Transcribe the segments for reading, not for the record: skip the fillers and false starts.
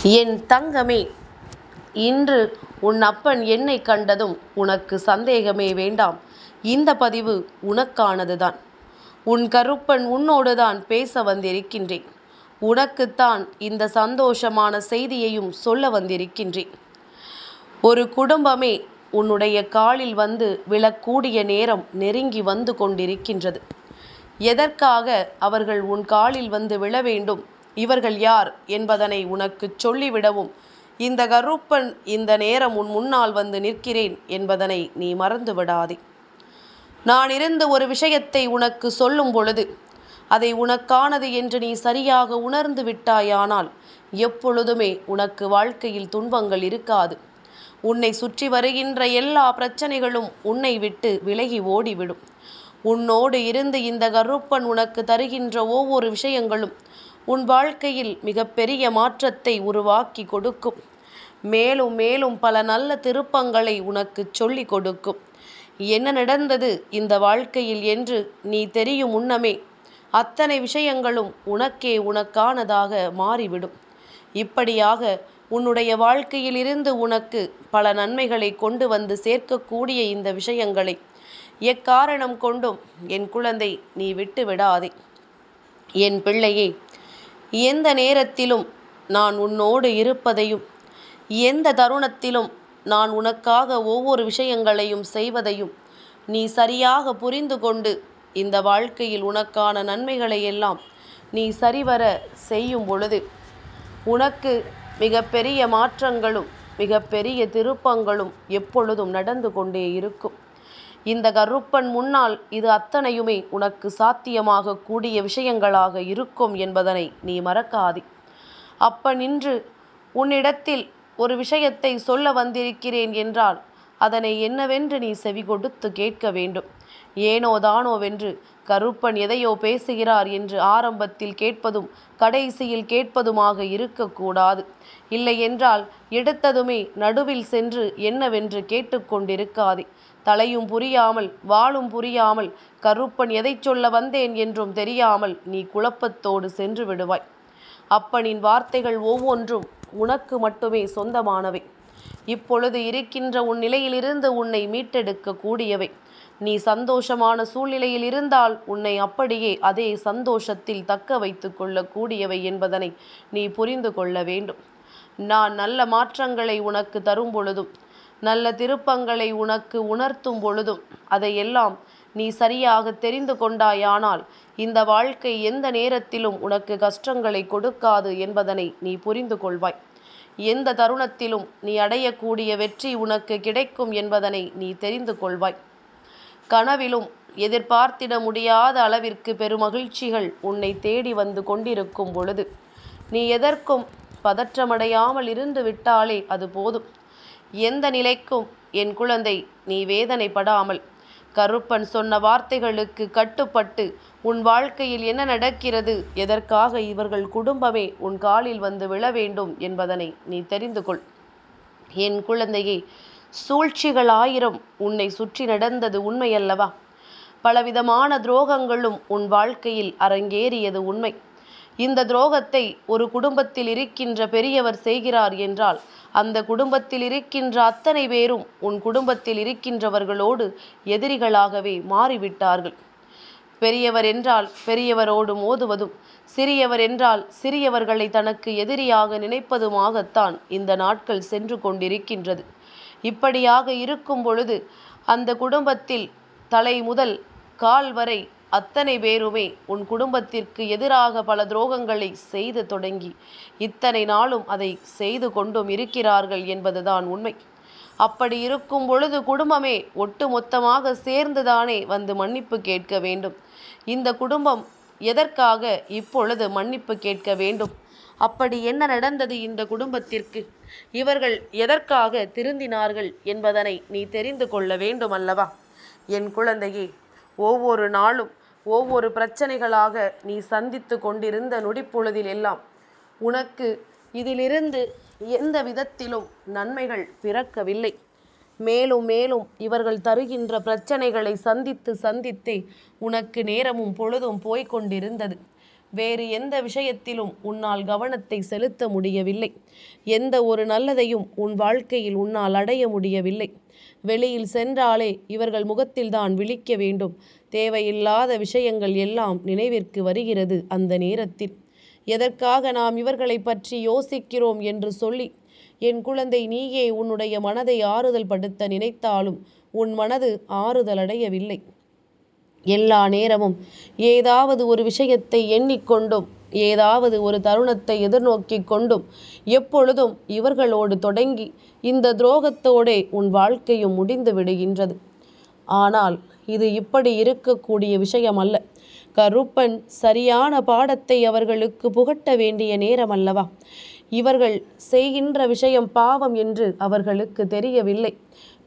என் தங்கமே, இன்று உன் அப்பன் என்னை கண்டதும் உனக்கு சந்தேகமே வேண்டாம். இந்த பதிவு உனக்கானதுதான். உன் கருப்பன் உன்னோடுதான் பேச வந்திருக்கின்றேன். உனக்குத்தான் இந்த சந்தோஷமான செய்தியையும் சொல்ல வந்திருக்கின்றேன். ஒரு குடும்பமே உன்னுடைய காலில் வந்து விழக்கூடிய நேரம் நெருங்கி வந்து கொண்டிருக்கின்றது. எதற்காக அவர்கள் உன் காலில் வந்து விழ வேண்டும், இவர்கள் யார் என்பதனை உனக்கு சொல்லிவிடவும் இந்த கருப்பன் இந்த நேரம் உன் முன்னால் வந்து நிற்கிறேன் என்பதனை நீ மறந்து விடாதே. நான் இருந்து ஒரு விஷயத்தை உனக்கு சொல்லும் பொழுது அதை உனக்கானது என்று நீ சரியாக உணர்ந்து விட்டாயானால் எப்பொழுதுமே உனக்கு வாழ்க்கையில் துன்பங்கள் இருக்காது. உன்னை சுற்றி வருகின்ற எல்லா பிரச்சனைகளும் உன்னை விட்டு விலகி ஓடிவிடும். உன்னோடு இருந்து இந்த கருப்பன் உனக்கு தருகின்ற ஒவ்வொரு விஷயங்களும் உன் வாழ்க்கையில் மிகப்பெரிய மாற்றத்தை உருவாக்கி கொடுக்கும். மேலும் மேலும் பல நல்ல திருப்பங்களை உனக்கு சொல்லி கொடுக்கும். என்ன நடந்தது இந்த வாழ்க்கையில் என்று நீ தெரியும் முன்னமே அத்தனை விஷயங்களும் உனக்கானதாக மாறிவிடும். இப்படியாக உன்னுடைய வாழ்க்கையில் இருந்து உனக்கு பல நன்மைகளை கொண்டு வந்து சேர்க்கக்கூடிய இந்த விஷயங்களை எக்காரணம் கொண்டும் என் குழந்தை நீ விட்டு விடாதே. என் பிள்ளையே, எந்த நேரத்திலும் நான் உன்னோடு இருப்பதையும் எந்த தருணத்திலும் நான் உனக்காக ஒவ்வொரு விஷயங்களையும் செய்வதையும் நீ சரியாக புரிந்து கொண்டு இந்த வாழ்க்கையில் உனக்கான நன்மைகளை எல்லாம் நீ சரிவர செய்யும் பொழுது உனக்கு மிகப்பெரிய மாற்றங்களும் மிகப்பெரிய திருப்பங்களும் எப்பொழுதும் நடந்து கொண்டே இருக்கும். இந்த கருப்பன் முன்னால் இது அத்தனையுமே உனக்கு சாத்தியமாக கூடிய விஷயங்களாக இருக்கும் என்பதனை நீ மறக்காதே. நின்று உன்னிடத்தில் ஒரு விஷயத்தை சொல்ல வந்திருக்கிறேன் என்றால் அதனை என்னவென்று நீ செவி கொடுத்து கேட்க வேண்டும். ஏனோ தானோவென்று கருப்பன் எதையோ பேசுகிறார் என்று ஆரம்பத்தில் கேட்பதும் கடைசியில் கேட்பதுமாக இருக்கக்கூடாது. இல்லை என்றால் எடுத்ததுமே நடுவில் சென்று என்னவென்று கேட்டுக்கொண்டிருக்காதே. தலையும் புரியாமல் வாளும் புரியாமல் கருப்பன் எதை சொல்ல வந்தேன் என்றும் தெரியாமல் நீ குழப்பத்தோடு சென்று விடுவாய். அப்பனின் வார்த்தைகள் ஒவ்வொன்றும் உனக்கு மட்டுமே சொந்தமானவை. இப்பொழுது இருக்கின்ற உன் நிலையிலிருந்து உன்னை மீட்டெடுக்க கூடியவை. நீ சந்தோஷமான சூழ்நிலையில் இருந்தால் உன்னை அப்படியே அதே சந்தோஷத்தில் தக்க வைத்து கொள்ளக்கூடியவை என்பதனை நீ புரிந்து கொள்ள வேண்டும். நான் நல்ல மாற்றங்களை உனக்கு தரும் பொழுதும் நல்ல திருப்பங்களை உனக்கு உணர்த்தும் பொழுதும் அதையெல்லாம் நீ சரியாக தெரிந்து கொண்டாயானால் இந்த வாழ்க்கை எந்த நேரத்திலும் உனக்கு கஷ்டங்களை கொடுக்காது என்பதனை நீ புரிந்து கொள்வாய். எந்த தருணத்திலும் நீ அடையக்கூடிய வெற்றி உனக்கு கிடைக்கும் என்பதனை நீ தெரிந்து கொள்வாய். கனவிலும் எதிர்பார்த்திட முடியாத அளவிற்கு பெருமகிழ்ச்சிகள் உன்னை தேடி வந்து கொண்டிருக்கும் பொழுது நீ எதற்கும் பதற்றமடையாமல் இருந்து விட்டாலே அது போதும். எந்த நிலைக்கும் என் குழந்தை நீ வேதனைப்படாமல் கருப்பன் சொன்ன வார்த்தைகளுக்கு கட்டுப்பட்டு உன் வாழ்க்கையில் என்ன நடக்கிறது, எதற்காக இவர்கள் குடும்பமே உன் காலில் வந்து விழ வேண்டும் என்பதனை நீ தெரிந்து கொள். என் குழந்தையே, சூழ்ச்சிகள் 1000 உன்னை சுற்றி நடந்தது உண்மையல்லவா? பலவிதமான துரோகங்களும் உன் வாழ்க்கையில் அரங்கேறியது உண்மை. இந்த துரோகத்தை ஒரு குடும்பத்தில் இருக்கின்ற பெரியவர் செய்கிறார் என்றால் அந்த குடும்பத்தில் இருக்கின்ற அத்தனை பேரும் உன் குடும்பத்தில் இருக்கின்றவர்களோடு எதிரிகளாகவே மாறிவிட்டார்கள். பெரியவர் என்றால் பெரியவரோடு மோதுவதும் சிறியவர் என்றால் சிறியவர்களை தனக்கு எதிரியாக நினைப்பதுமாகத்தான் இந்த நாட்கள் சென்று கொண்டிருக்கின்றது. இப்படியாக இருக்கும் பொழுது அந்த குடும்பத்தில் தலை முதல் கால் வரை அத்தனை பேருமே உன் குடும்பத்திற்கு எதிராக பல துரோகங்களை செய்து தொடங்கி இத்தனை நாளும் அதை செய்து கொண்டும் இருக்கிறார்கள் என்பதுதான் உண்மை. அப்படி இருக்கும் பொழுது குடும்பமே ஒட்டு மொத்தமாக சேர்ந்துதானே வந்து மன்னிப்பு கேட்க வேண்டும். இந்த குடும்பம் எதற்காக இப்பொழுது மன்னிப்பு கேட்க வேண்டும்? அப்படி என்ன நடந்தது இந்த குடும்பத்திற்கு? இவர்கள் எதற்காக திருந்தினார்கள் என்பதனை நீ தெரிந்து கொள்ள வேண்டும் அல்லவா? என் குழந்தையே, ஒவ்வொரு நாளும் ஒவ்வொரு பிரச்சனைகளாக நீ சந்தித்து கொண்டிருந்த நொடிப்பொழுதில் எல்லாம் உனக்கு இதிலிருந்து எந்த விதத்திலும் நன்மைகள் பிறக்கவில்லை. மேலும் மேலும் இவர்கள் தருகின்ற பிரச்சனைகளை சந்தித்தே உனக்கு நேரமும் பொழுதும் போய்கொண்டிருந்தது. வேறு எந்த விஷயத்திலும் உன்னால் கவனத்தை செலுத்த முடியவில்லை. எந்த ஒரு நல்லதையும் உன் வாழ்க்கையில் உன்னால் அடைய முடியவில்லை. வெளியில் சென்றாலே இவர்கள் முகத்தில்தான் விழிக்க வேண்டும். தேவையில்லாத விஷயங்கள் எல்லாம் நினைவிற்கு வருகிறது. அந்த நேரத்தில் எதற்காக நாம் இவர்களை பற்றி யோசிக்கிறோம் என்று சொல்லி, என் குழந்தை, நீயே உன்னுடைய மனதை ஆறுதல் படுத்த நினைத்தாலும் உன் மனது ஆறுதலடையவில்லை. எல்லா நேரமும் ஏதாவது ஒரு விஷயத்தை எண்ணிக்கொண்டும் ஏதாவது ஒரு தருணத்தை எதிர்நோக்கி கொண்டும் எப்பொழுதும் இவர்களோடு தொடங்கி இந்த துரோகத்தோடே உன் வாழ்க்கையும் முடிந்து விடுகின்றது. ஆனால் இது இப்படி இருக்கக்கூடிய விஷயம் அல்ல. கருப்பன் சரியான பாடத்தை அவர்களுக்கு புகட்ட வேண்டிய நேரம் அல்லவா? இவர்கள் செய்கின்ற விஷயம் பாவம் என்று அவர்களுக்கு தெரியவில்லை.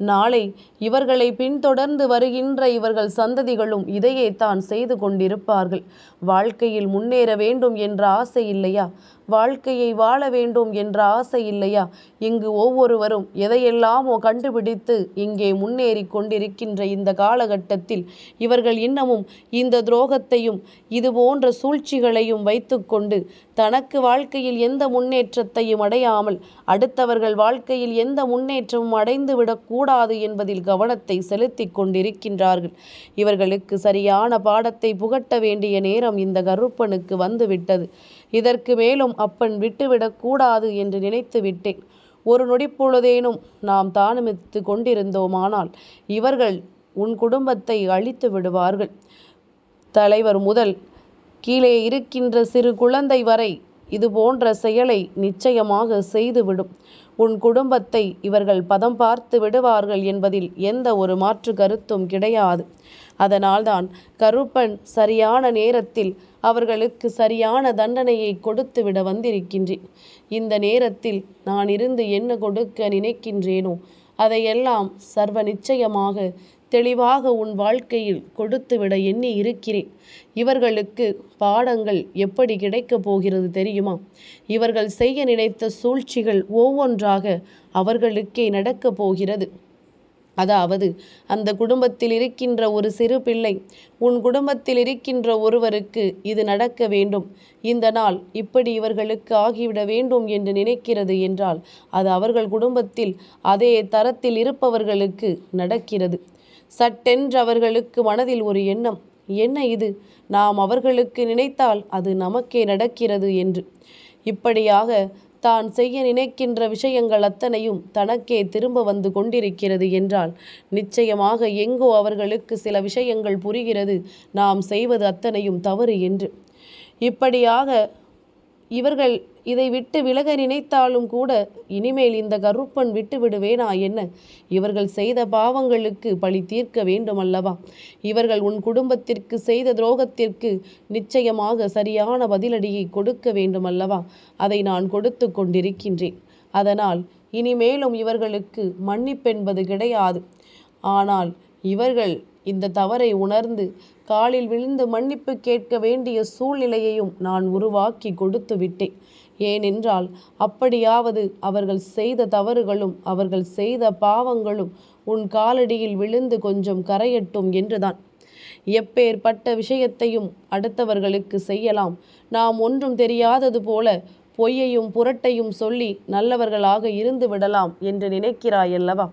நாளை இவர்களை பின்தொடர்ந்து வருகின்ற இவர்கள் சந்ததிகளும் இதையே தான் செய்து கொண்டிருப்பார்கள். வாழ்க்கையில் முன்னேற வேண்டும் என்ற ஆசை இல்லையா? வாழ்க்கையை வாழ வேண்டும் என்ற ஆசை இல்லையா? இங்கு ஒவ்வொருவரும் எதையெல்லாமோ கண்டுபிடித்து இங்கே முன்னேறி கொண்டிருக்கின்ற இந்த காலகட்டத்தில் இவர்கள் இன்னமும் இந்த துரோகத்தையும் இது போன்ற சூழ்ச்சிகளையும் வைத்துக்கொண்டு தனக்கு வாழ்க்கையில் எந்த முன்னேற்றத்தையும் அடையாமல் அடுத்தவர்கள் வாழ்க்கையில் எந்த முன்னேற்றமும் அடைந்துவிடக்கூடாது என்பதில் கவனத்தை செலுத்தி கொண்டிருக்கின்றார்கள். இவர்களுக்கு சரியான பாடத்தை புகட்ட வேண்டிய நேரம் இந்த கருப்பனுக்கு வந்துவிட்டது. இதற்கு மேலும் அப்பன் விட்டுவிடக்கூடாது என்று நினைத்து விட்டேன். ஒரு நொடிப்பொழுதேனும் நாம் தாமதித்து கொண்டிருந்தோமானால் இவர்கள் உன் குடும்பத்தை அழித்து விடுவார்கள். தலைவர் முதல் கீழே இருக்கின்ற சிறு குழந்தை வரை இது போன்ற செயலை நிச்சயமாக செய்துவிடும். உன் குடும்பத்தை இவர்கள் பதம் பார்த்து விடுவார்கள் என்பதில் எந்த ஒரு மாற்று கருத்தும் கிடையாது. அதனால்தான் கருப்பன் சரியான நேரத்தில் அவர்களுக்கு சரியான தண்டனையை கொடுத்து விட வந்திருக்கின்றேன். இந்த நேரத்தில் நான் இருந்து என்ன கொடுக்க நினைக்கின்றேனோ அதையெல்லாம் சர்வ நிச்சயமாக தெளிவாக உன் வாழ்க்கையில் கொடுத்துவிட எண்ணி இருக்கிறேன். இவர்களுக்கு பாடங்கள் எப்படி கிடைக்கப் போகிறது தெரியுமா? இவர்கள் செய்ய நினைத்த சூழ்ச்சிகள் ஒவ்வொன்றாக அவர்களுக்கே நடக்கப் போகிறது. அதாவது அந்த குடும்பத்தில் இருக்கின்ற ஒரு சிறு பிள்ளை உன் குடும்பத்தில் இருக்கின்ற ஒருவருக்கு இது நடக்க வேண்டும், இந்த நாள் இப்படி இவர்களுக்கு ஆகிவிட வேண்டும் என்று நினைக்கிறது என்றால் அது அவர்கள் குடும்பத்தில் அதே தரத்தில் இருப்பவர்களுக்கு நடக்கிறது. சட்டென்று அவர்களுக்கு மனதில் ஒரு எண்ணம், என்ன இது, நாம் அவர்களுக்கு நினைத்தால் அது நமக்கே நடக்கிறது என்று. இப்படியாக தான் செய்ய நினைக்கின்ற விஷயங்கள் அத்தனையும் தனக்கே திரும்ப வந்து கொண்டிருக்கிறது என்றால் நிச்சயமாக எங்கோ அவர்களுக்கு சில விஷயங்கள் புரிகிறது, நாம் செய்வது அத்தனையும் தவறு என்று. இப்படியாக இவர்கள் இதை விட்டு விலக நினைத்தாலும் கூட இனிமேல் இந்த கருப்பன் விட்டு விடுவேனா என்ன? இவர்கள் செய்த பாவங்களுக்கு பழி தீர்க்க வேண்டும் அல்லவா? இவர்கள் உன் குடும்பத்திற்கு செய்த துரோகத்திற்கு நிச்சயமாக சரியான பதிலடியை கொடுக்க வேண்டும் அல்லவா? அதை நான் கொடுத்து கொண்டிருக்கின்றேன். அதனால் இனிமேலும் இவர்களுக்கு மன்னிப்பென்பது கிடையாது. ஆனால் இவர்கள் இந்த தவறை உணர்ந்து காலில் விழுந்து மன்னிப்பு கேட்க வேண்டிய சூழ்நிலையையும் நான் உருவாக்கி கொடுத்து விட்டேன். ஏனென்றால் அப்படியாவது அவர்கள் செய்த தவறுகளும் அவர்கள் செய்த பாவங்களும் உன் காலடியில் விழுந்து கொஞ்சம் கரையட்டும் என்றுதான். எப்பேற்பட்ட விஷயத்தையும் அடுத்தவர்களுக்கு செய்யலாம். நாம் ஒன்றும் தெரியாதது போல பொய்யையும் புரட்டையும் சொல்லி நல்லவர்களாக இருந்து விடலாம் என்று நினைக்கிறாயல்லவா?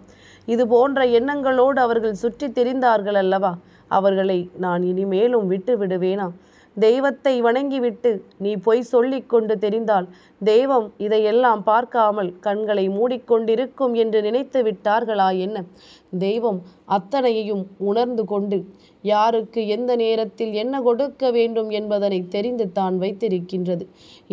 இது போன்ற எண்ணங்களோடு அவர்கள் சுற்றி திரிந்தார்கள் அல்லவா? அவர்களை நான் இனிமேலும் விட்டு விடுவேனா? தெய்வத்தை வணங்கிவிட்டு நீ பொய் சொல்லி கொண்டு தெரிந்தால் தெய்வம் இதையெல்லாம் பார்க்காமல் கண்களை மூடிக்கொண்டிருக்கும் என்று நினைத்து விட்டார்களா என்ன? தெய்வம் அத்தனையையும் உணர்ந்து கொண்டு யாருக்கு எந்த நேரத்தில் என்ன கொடுக்க வேண்டும் என்பதனை தெரிந்து தான் வைத்திருக்கின்றது.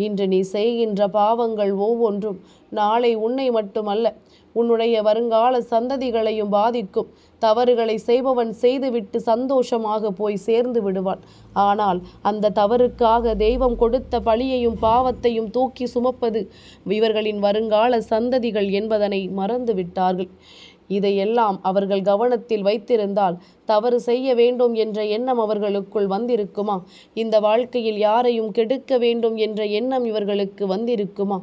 இன்று நீ செய்கின்ற பாவங்கள் ஒவ்வொன்றும் நாளை உன்னை மட்டுமல்ல உன்னுடைய வருங்கால சந்ததிகளையும் பாதிக்கும். தவறுகளை செய்பவன் செய்துவிட்டு சந்தோஷமாக போய் சேர்ந்து விடுவான். ஆனால் அந்த தவறுக்காக தெய்வம் கொடுத்த பழியையும் பாவத்தையும் தூக்கி சுமப்பது இவர்களின் வருங்கால சந்ததிகள் என்பதனை மறந்து விட்டார்கள். இதையெல்லாம் அவர்கள் கவனத்தில் வைத்திருந்தால் தவறு செய்ய வேண்டும் என்ற எண்ணம் அவர்களுக்குள் வந்திருக்குமா? இந்த வாழ்க்கையில் யாரையும் கெடுக்க வேண்டும் என்ற எண்ணம் இவர்களுக்கு வந்திருக்குமா?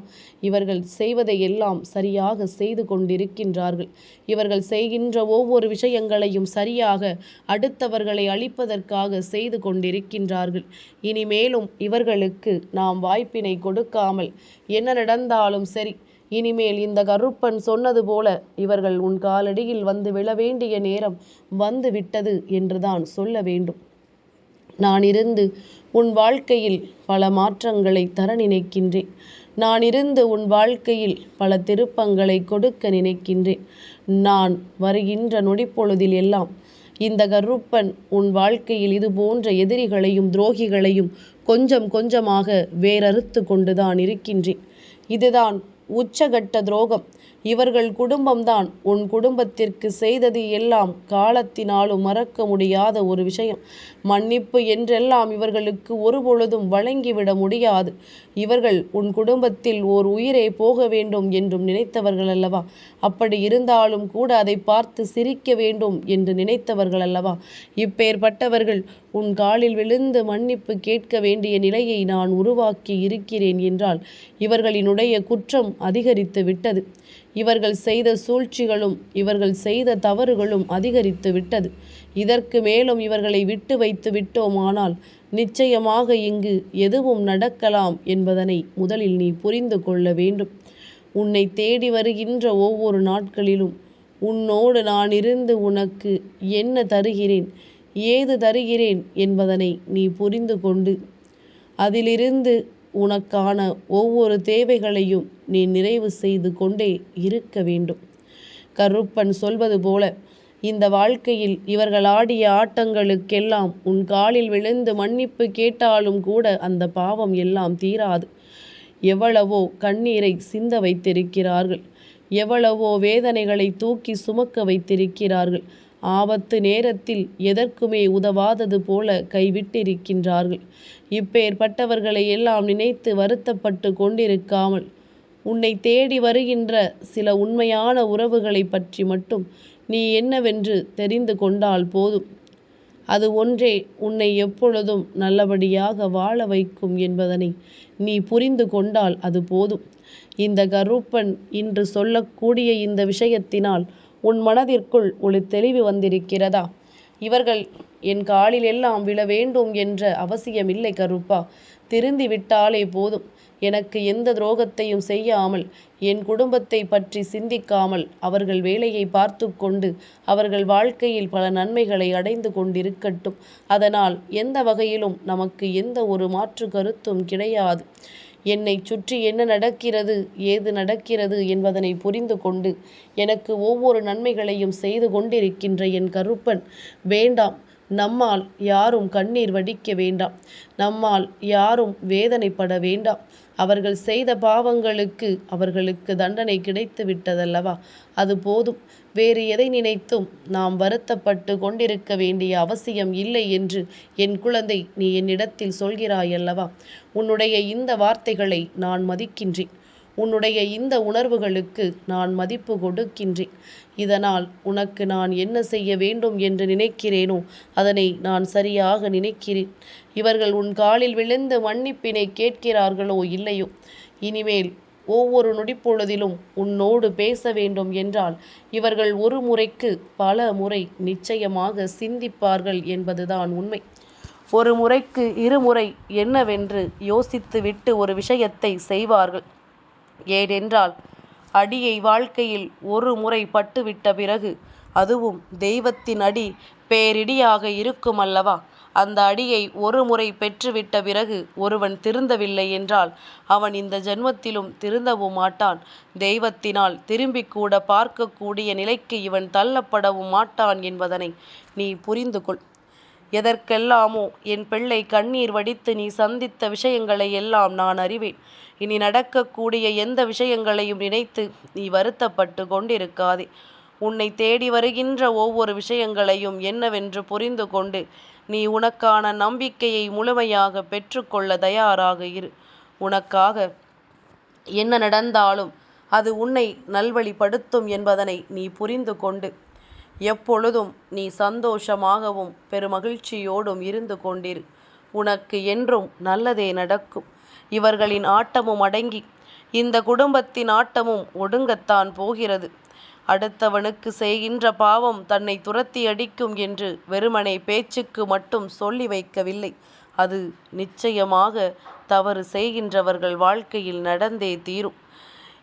இவர்கள் செய்வதை எல்லாம் சரியாக செய்து கொண்டிருக்கின்றார்கள். இவர்கள் செய்கின்ற ஒவ்வொரு விஷயங்களையும் சரியாக அடுத்தவர்களை அழிப்பதற்காக செய்து கொண்டிருக்கின்றார்கள். இனிமேலும் இவர்களுக்கு நாம் வாய்ப்பினை கொடுக்காமல் என்ன நடந்தாலும் சரி, இனிமேல் இந்த கருப்பன் சொன்னது போல இவர்கள் உன் காலடியில் வந்து விழ வேண்டிய நேரம் வந்து விட்டது என்றுதான் சொல்ல வேண்டும். நான் இருந்து உன் வாழ்க்கையில் பல மாற்றங்களை தர நினைக்கின்றேன். நான் இருந்து உன் வாழ்க்கையில் பல திருப்பங்களை கொடுக்க நினைக்கின்றேன். நான் வருகின்ற நொடிப்பொழுதில் எல்லாம் இந்த கருப்பன் உன் வாழ்க்கையில் இது போன்ற எதிரிகளையும் துரோகிகளையும் கொஞ்சம் கொஞ்சமாக வேறறுத்து கொண்டுதான் இருக்கின்றேன். இதுதான் உச்சகட்ட துரோகம். இவர்கள் குடும்பம்தான் உன் குடும்பத்திற்கு செய்தது எல்லாம் காலத்தினாலும் மறக்க முடியாத ஒரு விஷயம். மன்னிப்பு என்றெல்லாம் இவர்களுக்கு ஒருபொழுதும் வழங்கிவிட முடியாது. இவர்கள் உன் குடும்பத்தில் ஓர் உயிரே போக வேண்டும் என்றும் நினைத்தவர்கள் அல்லவா? அப்படி இருந்தாலும் கூட அதை பார்த்து சிரிக்க வேண்டும் என்று நினைத்தவர்கள் அல்லவா? இப்பேற்பட்டவர்கள் உன் காலில் விழுந்து மன்னிப்பு கேட்க வேண்டிய நிலையை நான் உருவாக்கி இருக்கிறேன் என்றால் இவர்களினுடைய குற்றம் அதிகரித்து விட்டது. இவர்கள் செய்த சூழ்ச்சிகளும் இவர்கள் செய்த தவறுகளும் அதிகரித்து விட்டது. இதற்கு மேலும் இவர்களை விட்டு வைத்து விட்டோமானால் நிச்சயமாக இங்கு எதுவும் நடக்கலாம் என்பதனை முதலில் நீ புரிந்து கொள்ள வேண்டும். உன்னை தேடி வருகின்ற ஒவ்வொரு நாட்களிலும் உன்னோடு நான் இருந்து உனக்கு என்ன தருகிறேன், ஏது தருகிறேன் என்பதனை நீ புரிந்து கொண்டு அதிலிருந்து உனக்கான ஒவ்வொரு தேவைகளையும் நீ நிறைவு செய்து கொண்டே இருக்க வேண்டும். கருப்பன் சொல்வது போல இந்த வாழ்க்கையில் இவர்கள் ஆடிய ஆட்டங்களுக்கெல்லாம் உன் காலில் விழுந்து மன்னிப்பு கேட்டாலும் கூட அந்த பாவம் எல்லாம் தீராது. எவ்வளவோ கண்ணீரை சிந்த வைத்திருக்கிறார்கள், எவ்வளவோ வேதனைகளை தூக்கி சுமக்க வைத்திருக்கிறார்கள். ஆபத்து நேரத்தில் எதற்குமே உதவாதது போல கைவிட்டிருக்கின்றார்கள். இப்பேற்பட்டவர்களை எல்லாம் நினைத்து வருத்தப்பட்டு கொண்டிருக்காமல் உன்னை தேடி வருகின்ற சில உண்மையான உறவுகளை பற்றி மட்டும் நீ என்னவென்று தெரிந்து கொண்டால் போதும். அது ஒன்றே உன்னை எப்பொழுதும் நல்லபடியாக வாழ வைக்கும் என்பதனை நீ புரிந்து கொண்டால் அது போதும். இந்த கருப்பன் இன்று சொல்லக்கூடிய இந்த விஷயத்தினால் உன் மனதிற்குள் ஒரு தெளிவு வந்திருக்கிறதா? இவர்கள் என் காலில் எல்லாம் விழ வேண்டும் என்ற அவசியமில்லை கருப்பா. திருந்தி விட்டாலே போதும். எனக்கு எந்த துரோகத்தையும் செய்யாமல், என் குடும்பத்தை பற்றி சிந்திக்காமல் அவர்கள் வேலையை பார்த்து கொண்டு அவர்கள் வாழ்க்கையில் பல நன்மைகளை அடைந்து கொண்டிருக்கட்டும். அதனால் எந்த வகையிலும் நமக்கு எந்த ஒரு மாற்று கருத்தும் கிடையாது. என்னை சுற்றி என்ன நடக்கிறது, ஏது நடக்கிறது என்பதனை புரிந்து கொண்டு எனக்கு ஒவ்வொரு நன்மைகளையும் செய்து கொண்டிருக்கின்ற என் கருப்பன் வேண்டாம். நம்மால் யாரும் கண்ணீர் வடிக்க வேண்டாம், நம்மால் யாரும் வேதனைப்பட வேண்டாம். அவர்கள் செய்த பாவங்களுக்கு அவர்களுக்கு தண்டனை கிடைத்து விட்டதல்லவா, அது போதும். வேறு எதை நினைத்தும் நாம் வருத்தப்பட்டு கொண்டிருக்க வேண்டிய அவசியம் இல்லை என்று என் குழந்தை நீ என்னிடத்தில் சொல்கிறாயல்லவா. உன்னுடைய இந்த வார்த்தைகளை நான் மதிக்கின்றேன். உன்னுடைய இந்த உணர்வுகளுக்கு நான் மதிப்பு கொடுக்கின்றேன். இதனால் உனக்கு நான் என்ன செய்ய வேண்டும் என்று நினைக்கிறேனோ அதனை நான் சரியாக நினைக்கிறேன். இவர்கள் உன் காலில் விழுந்து மன்னிப்பினை கேட்கிறார்களோ இல்லையோ, இனிமேல் ஒவ்வொரு நொடிப்பொழுதிலும் உன்னோடு பேச வேண்டும் என்றால் இவர்கள் ஒரு முறைக்கு பல முறை நிச்சயமாக சிந்திப்பார்கள் என்பதுதான் உண்மை. ஒரு முறைக்கு இருமுறை என்னவென்று யோசித்துவிட்டு ஒரு விஷயத்தை செய்வார்கள். ஏனென்றால் அடியை வாழ்க்கையில் ஒரு முறை பட்டுவிட்ட பிறகு, அதுவும் தெய்வத்தின் அடி பேரிடியாக இருக்கும் அல்லவா, அந்த அடியை ஒரு முறை பெற்றுவிட்ட பிறகு ஒருவன் திருந்தவில்லை என்றால் அவன் இந்த ஜென்மத்திலும் திருந்தவும் மாட்டான். தெய்வத்தினால் திரும்பி கூட பார்க்கக்கூடிய நிலைக்கு இவன் தள்ளப்படவும் மாட்டான் என்பதனை நீ புரிந்து கொள். எதற்கெல்லாமோ என் பிள்ளை கண்ணீர் வடித்து நீ சந்தித்த விஷயங்களை எல்லாம் நான் அறிவேன். இனி நடக்கக்கூடிய எந்த விஷயங்களையும் நினைத்து நீ வருத்தப்பட்டு கொண்டிருக்காதே. உன்னை தேடி வருகின்ற ஒவ்வொரு விஷயங்களையும் என்னவென்று புரிந்து கொண்டு நீ உனக்கான நம்பிக்கையை முழுமையாக பெற்றுக்கொள்ள தயாராக இரு. உனக்காக என்ன நடந்தாலும் அது உன்னை நல்வழிப்படுத்தும் என்பதனை நீ புரிந்து கொண்டு எப்பொழுதும் நீ சந்தோஷமாகவும் பெருமகிழ்ச்சியோடும் இருந்து கொண்டிரு. உனக்கு என்றும் நல்லதே நடக்கும். இவர்களின் ஆட்டமும் அடங்கி இந்த குடும்பத்தின் ஆட்டமும் ஒடுங்கத்தான் போகிறது. அடுத்தவனுக்கு செய்கின்ற பாவம் தன்னை துரத்தி அடிக்கும் என்று வெறுமனே பேச்சுக்கு மட்டும் சொல்லி வைக்கவில்லை. அது நிச்சயமாக தவறு செய்கின்றவர்கள் வாழ்க்கையில் நடந்தே தீரும்.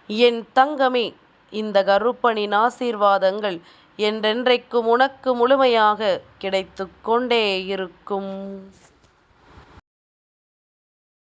என் தங்கமே, இந்த கருப்பனின் ஆசீர்வாதங்கள் என்றென்றைக்கும் உனக்கு முழுமையாக கிடைத்து கொண்டே இருக்கும்.